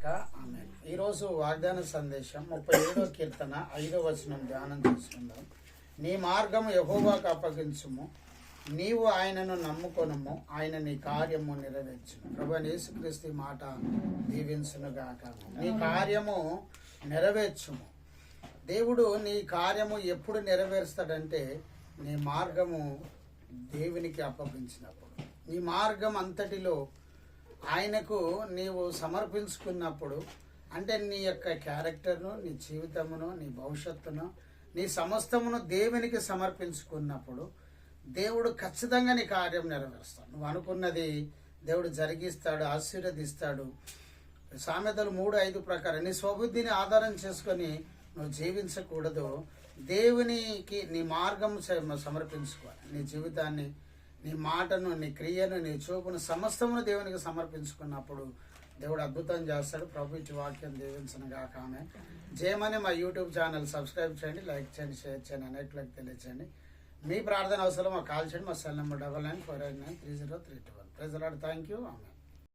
గాక. ఆమె ఈరోజు వాగ్దాన సందేశం 37వ కీర్తన 5వ వచనం ధ్యానం చేసుకుందాం. నీ మార్గం యెహోవాకు అప్పగించుము, నీవు ఆయనను నమ్ముకొనుము, ఆయన నీ కార్యము నెరవేర్చును. ప్రభువైన యేసుక్రీస్తు మాట దీవించును గాక. నీ కార్యము నెరవేర్చుము. దేవుడు నీ కార్యము ఎప్పుడు నెరవేరుస్తాడంటే నీ మార్గము దేవునికి అప్పగించినప్పుడు, నీ మార్గం అంతటిలో ఆయనకు నీవు సమర్పించుకున్నప్పుడు, అంటే నీ యొక్క క్యారెక్టర్ను, నీ జీవితమును, నీ భవిష్యత్తును, నీ సమస్తమును దేవునికి సమర్పించుకున్నప్పుడు దేవుడు ఖచ్చితంగా నీ కార్యం నెరవేరుస్తాడు. నువ్వు అనుకున్నది దేవుడు జరిగిస్తాడు, ఆశీర్వదిస్తాడు. సామెతలు 3:5 ప్రకారం నీ స్వబుద్ధిని ఆధారం చేసుకొని నువ్వు జీవించకూడదు. దేవునికి నీ మార్గం సమర్పించుకోవాలి. నీ జీవితాన్ని, నీ మాటను, నీ క్రియను, నీ చూపును, సమస్తమును దేవునికి సమర్పించుకున్నప్పుడు దేవుడు అద్భుతం చేస్తాడు. ప్రభు ఇచ్చి వాక్యం దీవించను గాక. ఆమె జయమని మా యూట్యూబ్ ఛానల్ సబ్స్క్రైబ్ చేయండి, లైక్ చేయండి, షేర్ చేయండి, అనేకులకు తెలియచేయండి. మీ ప్రార్థన అవసరం మాకు కాల్ చేయండి. మా cell number 9948930321. Praise the Lord. Thank you. ఆమె